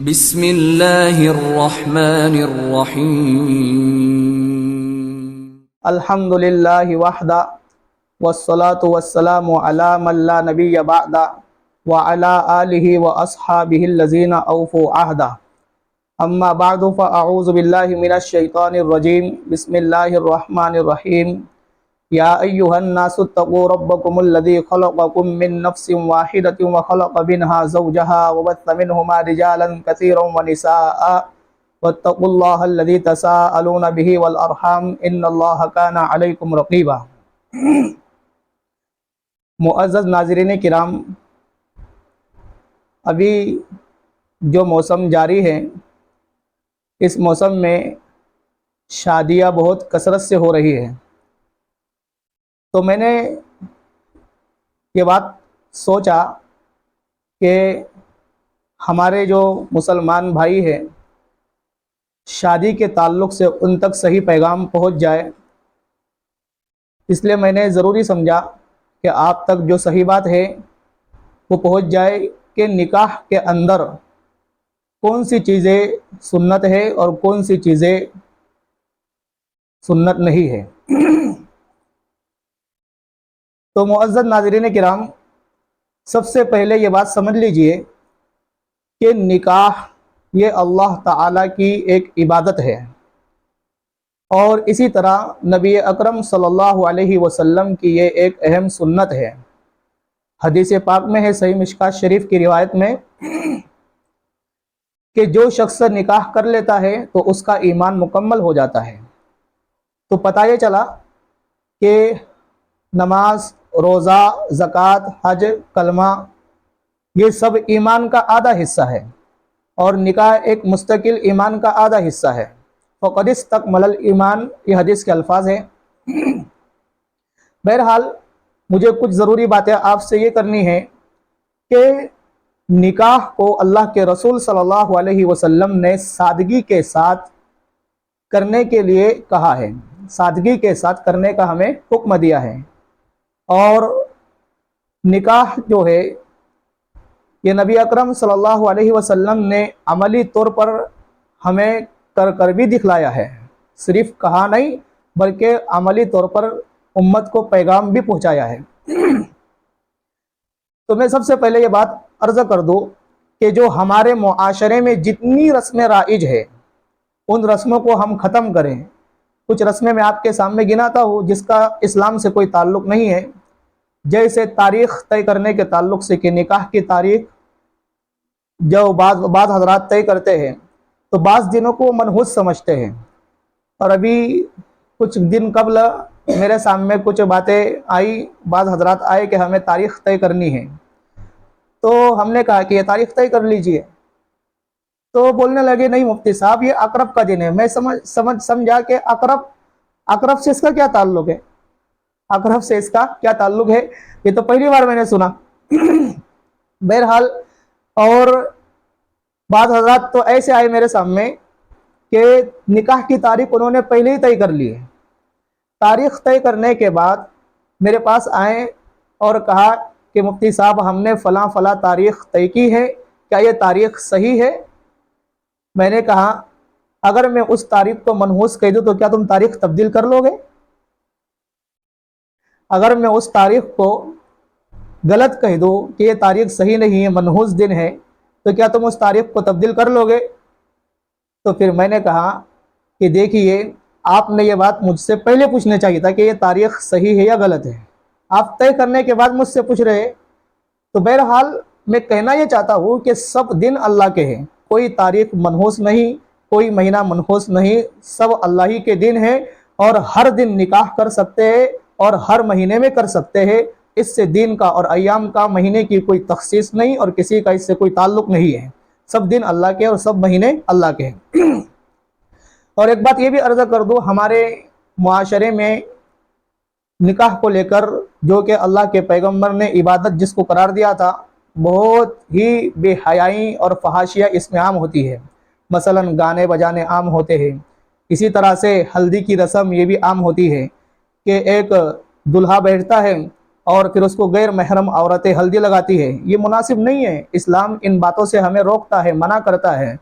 بسم اللہ الرحمن الرحیم الحمد للہ وحدہ والصلاة والسلام علی من لا نبی بعدہ وعلی آلہ واصحابہ الذین اوفوا عہدہ اما بعد فاعوذ باللہ من الشیطان الرجیم بسم اللہ الرحمن الرحیم یا ایہا الناس اتقوا ربکم الذی خلقکم من نفس واحدۃ وخلق منها زوجها وبث منہما رجالا کثیرا ونساء واتقوا اللہ الذی تساءلون به والارحام ان اللہ کان علیکم رقیبا۔ معزز ناظرین کرام، ابھی جو موسم جاری ہے اس موسم میں شادیاں بہت کثرت سے ہو رہی ہے، تو میں نے یہ بات سوچا کہ ہمارے جو مسلمان بھائی ہیں شادی کے تعلق سے ان تک صحیح پیغام پہنچ جائے، اس لیے میں نے ضروری سمجھا کہ آپ تک جو صحیح بات ہے وہ پہنچ جائے کہ نکاح کے اندر کون سی چیزیں سنت ہے اور کون سی چیزیں سنت نہیں ہے۔ تو معزز ناظرین کرام، سب سے پہلے یہ بات سمجھ لیجئے کہ نکاح یہ اللہ تعالیٰ کی ایک عبادت ہے، اور اسی طرح نبی اکرم صلی اللہ علیہ وسلم کی یہ ایک اہم سنت ہے۔ حدیث پاک میں ہے، صحیح مشکوٰۃ شریف کی روایت میں، کہ جو شخص نکاح کر لیتا ہے تو اس کا ایمان مکمل ہو جاتا ہے۔ تو پتہ یہ چلا کہ نماز، روزہ، زکوٰۃ، حج، کلمہ یہ سب ایمان کا آدھا حصہ ہے، اور نکاح ایک مستقل ایمان کا آدھا حصہ ہے۔ فقد استکمل الایمان، یہ حدیث کے الفاظ ہیں۔ بہرحال مجھے کچھ ضروری باتیں آپ سے یہ کرنی ہے کہ نکاح کو اللہ کے رسول صلی اللہ علیہ وسلم نے سادگی کے ساتھ کرنے کے لیے کہا ہے، سادگی کے ساتھ کرنے کا ہمیں حکم دیا ہے۔ اور نکاح جو ہے یہ نبی اکرم صلی اللہ علیہ وسلم نے عملی طور پر ہمیں کر بھی دکھلایا ہے، صرف کہا نہیں بلکہ عملی طور پر امت کو پیغام بھی پہنچایا ہے۔ تو میں سب سے پہلے یہ بات عرض کر دوں کہ جو ہمارے معاشرے میں جتنی رسمیں رائج ہے ان رسموں کو ہم ختم کریں۔ کچھ رسمیں میں آپ کے سامنے گناتا ہوں جس کا اسلام سے کوئی تعلق نہیں ہے، جیسے تاریخ طے کرنے کے تعلق سے کہ نکاح کی تاریخ جو بعض حضرات طے کرتے ہیں تو بعض دنوں کو منحوس سمجھتے ہیں، اور ابھی کچھ دن قبل میرے سامنے کچھ باتیں آئی، بعض حضرات آئے کہ ہمیں تاریخ طے کرنی ہے، تو ہم نے کہا کہ یہ تاریخ طے کر لیجئے۔ تو بولنے لگے نہیں مفتی صاحب یہ عقرب کا دن ہے۔ میں سمجھا کہ عقرب سے اس کا کیا تعلق ہے، عقرب سے اس کا کیا تعلق ہے، یہ تو پہلی بار میں نے سنا۔ بہرحال اور بعض حضرات تو ایسے آئے میرے سامنے کہ نکاح کی تاریخ انہوں نے پہلے ہی طے کر لی ہے۔ تاریخ طے کرنے کے بعد میرے پاس آئے اور کہا کہ مفتی صاحب ہم نے فلاں فلاں تاریخ طے کی ہے، کیا یہ تاریخ صحیح ہے؟ میں نے کہا اگر میں اس تاریخ کو منحوس کہہ دوں تو کیا تم تاریخ تبدیل کر لو گے؟ اگر میں اس تاریخ کو غلط کہہ دوں کہ یہ تاریخ صحیح نہیں ہے، منحوس دن ہے، تو کیا تم اس تاریخ کو تبدیل کر لو گے؟ تو پھر میں نے کہا کہ دیکھیے آپ نے یہ بات مجھ سے پہلے پوچھنا چاہیے تھا کہ یہ تاریخ صحیح ہے یا غلط ہے، آپ طے کرنے کے بعد مجھ سے پوچھ رہے۔ تو بہرحال میں کہنا یہ چاہتا ہوں کہ سب دن اللہ کے ہیں، کوئی تاریخ منحوس نہیں، کوئی مہینہ منحوس نہیں، سب اللہ ہی کے دن ہیں، اور ہر دن نکاح کر سکتے ہیں اور ہر مہینے میں کر سکتے ہیں۔ اس سے دن کا اور ایام کا، مہینے کی کوئی تخصیص نہیں اور کسی کا اس سے کوئی تعلق نہیں ہے، سب دن اللہ کے اور سب مہینے اللہ کے ہیں۔ اور ایک بات یہ بھی عرض کر دوں، ہمارے معاشرے میں نکاح کو لے کر جو کہ اللہ کے پیغمبر نے عبادت جس کو قرار دیا تھا، بہت ہی بے حیائی اور فحاشیہ اس میں عام ہوتی ہے۔ مثلا گانے بجانے عام ہوتے ہیں، اسی طرح سے ہلدی کی رسم یہ بھی عام ہوتی ہے کہ ایک دلہا بیٹھتا ہے اور پھر اس کو غیر محرم عورتیں ہلدی لگاتی ہے، یہ مناسب نہیں ہے۔ اسلام ان باتوں سے ہمیں روکتا ہے، منع کرتا ہے۔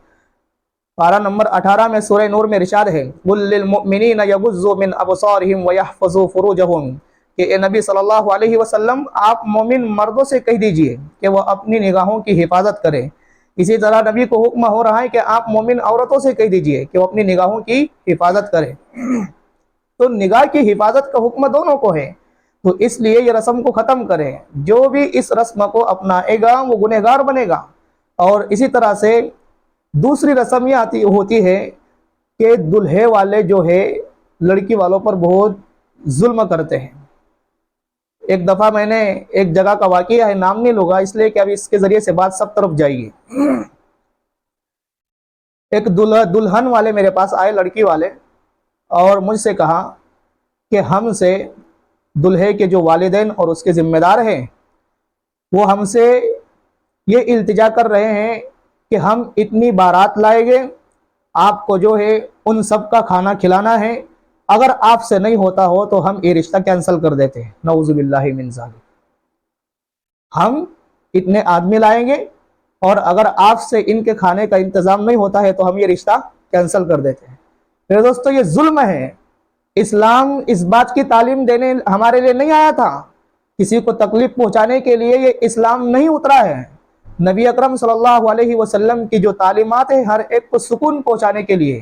پارہ نمبر 18 میں سورہ نور میں ارشاد ہے قُل لِّلْمُؤْمِنِينَ يَغُضُّوا مِنْ أَبْصَارِهِمْ وَيَحْفَظُوا فُرُوجَهُمْ کہ اے نبی صلی اللہ علیہ وسلم آپ مومن مردوں سے کہہ دیجئے کہ وہ اپنی نگاہوں کی حفاظت کریں۔ اسی طرح نبی کو حکم ہو رہا ہے کہ آپ مومن عورتوں سے کہہ دیجئے کہ وہ اپنی نگاہوں کی حفاظت کریں۔ تو نگاہ کی حفاظت کا حکم دونوں کو ہے، تو اس لیے یہ رسم کو ختم کریں۔ جو بھی اس رسم کو اپنائے گا وہ گنہگار بنے گا۔ اور اسی طرح سے دوسری رسم یہ ہوتی ہے کہ دلہے والے جو ہے لڑکی والوں پر بہت ظلم کرتے ہیں۔ ایک دفعہ میں نے ایک جگہ کا واقعہ ہے، نام نہیں لوں گا اس لیے کہ ابھی اس کے ذریعے سے بات سب طرف جائے گی۔ ایک دلہن والے میرے پاس آئے، لڑکی والے، اور مجھ سے کہا کہ ہم سے دلہے کے جو والدین اور اس کے ذمہ دار ہیں وہ ہم سے یہ التجا کر رہے ہیں کہ ہم اتنی بارات لائیں گے، آپ کو جو ہے ان سب کا کھانا کھلانا ہے، اگر آپ سے نہیں ہوتا ہو تو ہم یہ رشتہ کینسل کر دیتے ہیں۔ نعوذ باللہ من ذالک، ہم اتنے آدمی لائیں گے اور اگر آپ سے ان کے کھانے کا انتظام نہیں ہوتا ہے تو ہم یہ رشتہ کینسل کر دیتے ہیں۔ میرے دوستو یہ ظلم ہے۔ اسلام اس بات کی تعلیم دینے ہمارے لیے نہیں آیا تھا، کسی کو تکلیف پہنچانے کے لیے یہ اسلام نہیں اترا ہے۔ نبی اکرم صلی اللہ علیہ وسلم کی جو تعلیمات ہیں ہر ایک کو سکون پہنچانے کے لیے،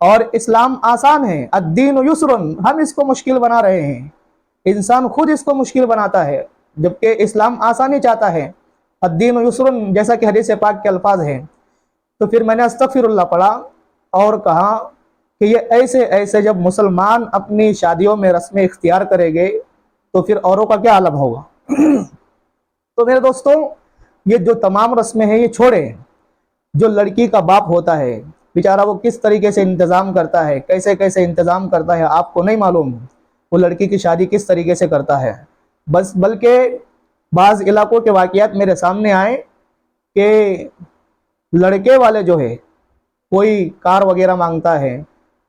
اور اسلام آسان ہے۔ الدین یسر، ہم اس کو مشکل بنا رہے ہیں، انسان خود اس کو مشکل بناتا ہے، جبکہ اسلام آسانی چاہتا ہے۔ الدین یسر جیسا کہ حدیث پاک کے الفاظ ہیں۔ تو پھر میں نے استغفر اللہ پڑھا اور کہا کہ یہ ایسے جب مسلمان اپنی شادیوں میں رسمیں اختیار کریں گے تو پھر اوروں کا کیا عالم ہوگا۔ تو میرے دوستوں یہ جو تمام رسمیں ہیں یہ چھوڑیں۔ جو لڑکی کا باپ ہوتا ہے بیچارہ وہ کس طریقے سے انتظام کرتا ہے، کیسے کیسے انتظام کرتا ہے، آپ کو نہیں معلوم وہ لڑکی کی شادی کس طریقے سے کرتا ہے۔ بلکہ بعض علاقوں کے واقعات میرے سامنے آئے کہ لڑکے والے جو ہے کوئی کار وغیرہ مانگتا ہے،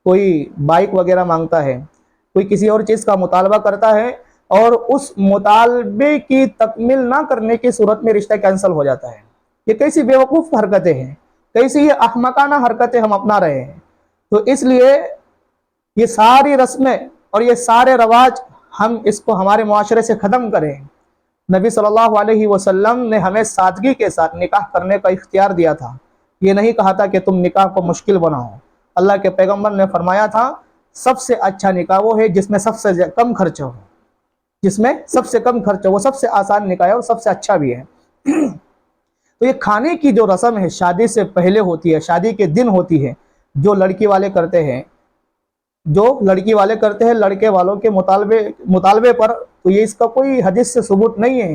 کوئی بائک وغیرہ مانگتا ہے، کوئی کسی اور چیز کا مطالبہ کرتا ہے، اور اس مطالبے کی تکمیل نہ کرنے کی صورت میں رشتہ کینسل ہو جاتا ہے۔ یہ کیسی بیوقوف حرکتیں ہیں، کیسی یہ احمقانہ حرکتیں ہم اپنا رہے ہیں۔ تو اس لیے یہ ساری رسمیں اور یہ سارے رواج ہم اس کو ہمارے معاشرے سے ختم کریں۔ نبی صلی اللہ علیہ وسلم نے ہمیں سادگی کے ساتھ نکاح کرنے کا اختیار دیا تھا، یہ نہیں کہا تھا کہ تم نکاح کو مشکل بناؤ۔ اللہ کے پیغمبر نے فرمایا تھا سب سے اچھا نکاح وہ ہے جس میں سب سے کم خرچ ہو، جس میں سب سے کم خرچ ہو، وہ سب سے آسان نکاح ہے اور سب سے اچھا بھی ہے۔ تو یہ کھانے کی جو رسم ہے شادی سے پہلے ہوتی ہے، شادی کے دن ہوتی ہے، جو لڑکی والے کرتے ہیں، جو لڑکی والے کرتے ہیں لڑکے والوں کے مطالبے پر، تو یہ اس کا کوئی حدیث سے ثبوت نہیں ہے۔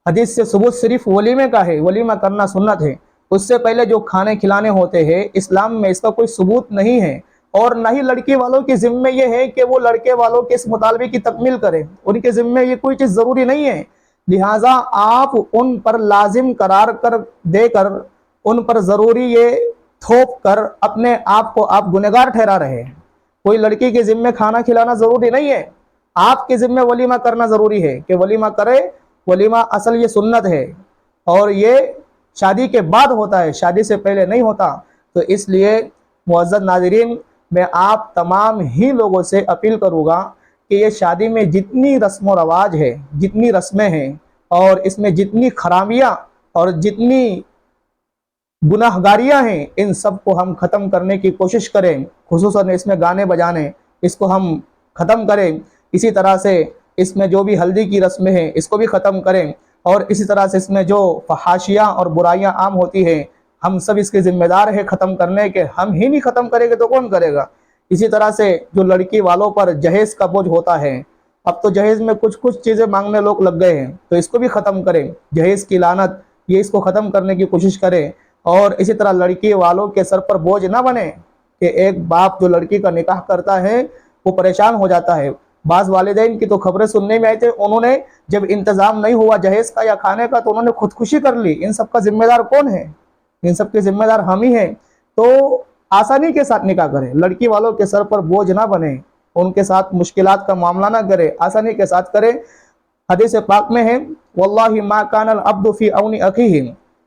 حدیث سے ثبوت صرف ولیمے کا ہے، ولیمہ کرنا سنت ہے۔ اس سے پہلے جو کھانے کھلانے ہوتے ہیں اسلام میں اس کا کوئی ثبوت نہیں ہے، اور نہ ہی لڑکی والوں کے ذمے یہ ہے کہ وہ لڑکے والوں کے اس مطالبے کی تکمیل کریں، ان کے ذمے یہ کوئی چیز ضروری نہیں ہے۔ لہٰذا آپ ان پر لازم قرار دے کر ان پر ضروری یہ تھوپ کر اپنے آپ کو آپ گنہگار ٹھہرا رہے ہیں۔ کوئی لڑکی کے ذمے کھانا کھلانا ضروری نہیں ہے، آپ کے ذمے ولیمہ کرنا ضروری ہے کہ ولیمہ کرے۔ ولیمہ اصل یہ سنت ہے اور یہ شادی کے بعد ہوتا ہے، شادی سے پہلے نہیں ہوتا۔ تو اس لیے معزز ناظرین میں آپ تمام ہی لوگوں سے اپیل کروں گا کہ یہ شادی میں جتنی رسم و رواج ہے، جتنی رسمیں ہیں، اور اس میں جتنی خرابیاں اور جتنی گناہگاریاں ہیں، ان سب کو ہم ختم کرنے کی کوشش کریں۔ خصوصاً اس میں گانے بجانے، اس کو ہم ختم کریں۔ اسی طرح سے اس میں جو بھی ہلدی کی رسمیں ہیں اس کو بھی ختم کریں، اور اسی طرح سے اس میں جو فحاشیاں اور برائیاں عام ہوتی ہیں ہم سب اس کے ذمہ دار ہیں ختم کرنے کے۔ ہم ہی نہیں ختم کریں گے تو کون کرے گا؟ اسی طرح سے جو لڑکی والوں پر جہیز کا بوجھ ہوتا ہے، اب تو جہیز میں کچھ چیزیں مانگنے لوگ لگ گئے ہیں، تو اس کو بھی ختم کریں۔ جہیز کی لعنت، یہ اس کو ختم کرنے کی کوشش کریں۔ اور اسی طرح لڑکی والوں کے سر پر بوجھ نہ بنے کہ ایک باپ جو لڑکی کا نکاح کرتا ہے وہ پریشان ہو جاتا ہے۔ بعض والدین کی تو خبریں سننے میں آئی تھے، انہوں نے جب انتظام نہیں ہوا جہیز کا یا کھانے کا تو انہوں نے خودکشی کر لی۔ ان سب کا ذمہ دار کون ہے؟ ان سب کے ذمہ دار ہم ہی ہیں۔ تو آسانی کے ساتھ نکاح کریں، لڑکی والوں کے سر پر بوجھ نہ بنے، ان کے ساتھ مشکلات کا معاملہ نہ کرے، آسانی کے ساتھ کریں۔ حدیث پاک میں ہے واللہ ما کان العبد فی عون اخیہ،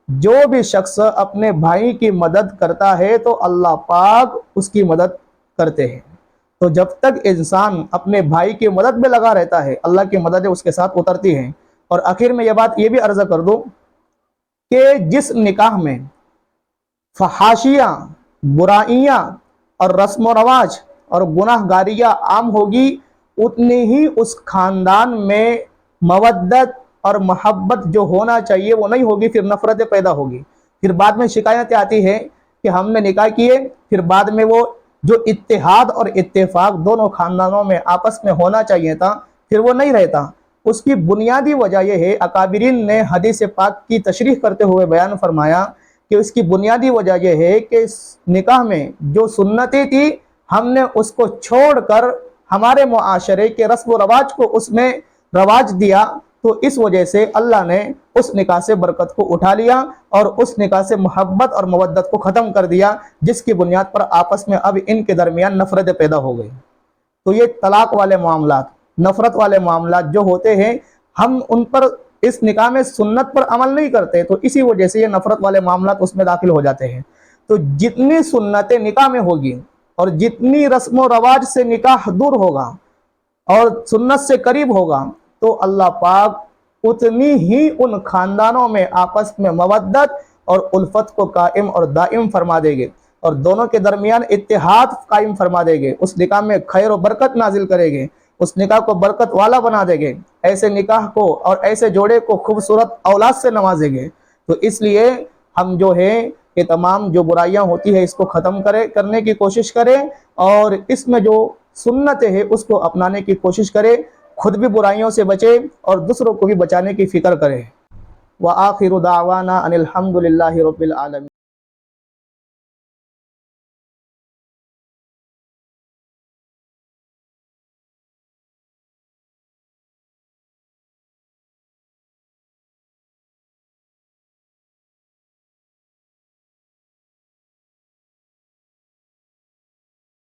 جو بھی شخص اپنے بھائی کی مدد کرتا ہے تو اللہ پاک اس کی مدد کرتے ہیں۔ تو جب تک انسان اپنے بھائی کی مدد میں لگا رہتا ہے اللہ کی مددیں اس کے ساتھ اترتی ہیں۔ اور آخر میں یہ بات یہ بھی عرض کر دوں کہ جس نکاح میں فحاشیاں، برائیاں اور رسم و رواج اور گناہ گاریاں عام ہوگی، اتنی ہی اس خاندان میں مودت اور محبت جو ہونا چاہیے وہ نہیں ہوگی، پھر نفرتیں پیدا ہوگی۔ پھر بعد میں شکایتیں آتی ہیں کہ ہم نے نکاح کیے، پھر بعد میں وہ جو اتحاد اور اتفاق دونوں خاندانوں میں آپس میں ہونا چاہیے تھا پھر وہ نہیں رہتا۔ اس کی بنیادی وجہ یہ ہے، اکابرین نے حدیث پاک کی تشریح کرتے ہوئے بیان فرمایا کہ اس کی بنیادی وجہ یہ ہے کہ نکاح میں جو سنتیں تھی ہم نے اس کو چھوڑ کر ہمارے معاشرے کے رسم و رواج کو اس میں رواج دیا، تو اس وجہ سے اللہ نے اس نکاح سے برکت کو اٹھا لیا اور اس نکاح سے محبت اور مودت کو ختم کر دیا، جس کی بنیاد پر آپس میں اب ان کے درمیان نفرتیں پیدا ہو گئی۔ تو یہ طلاق والے معاملات، نفرت والے معاملات جو ہوتے ہیں، ہم ان پر اس نکاح میں سنت پر عمل نہیں کرتے، تو اسی وجہ سے یہ نفرت والے معاملات اس میں داخل ہو جاتے ہیں۔ تو جتنی سنتیں نکاح میں ہوگی اور جتنی رسم و رواج سے نکاح دور ہوگا اور سنت سے قریب ہوگا، تو اللہ پاک اتنی ہی ان خاندانوں میں آپس میں مودت اور الفت کو قائم اور دائم فرما دے گے اور دونوں کے درمیان اتحاد قائم فرما دے گے، اس نکاح میں خیر و برکت نازل کرے گے، اس نکاح کو برکت والا بنا دے گے، ایسے نکاح کو اور ایسے جوڑے کو خوبصورت اولاد سے نوازیں گے۔ تو اس لیے ہم جو ہے کہ تمام جو برائیاں ہوتی ہے اس کو ختم کرنے کی کوشش کریں، اور اس میں جو سنتیں ہیں اس کو اپنانے کی کوشش کریں، خود بھی برائیوں سے بچے اور دوسروں کو بھی بچانے کی فکر کریں۔ وآخر دعوانا ان الحمد للہ رب العالمین۔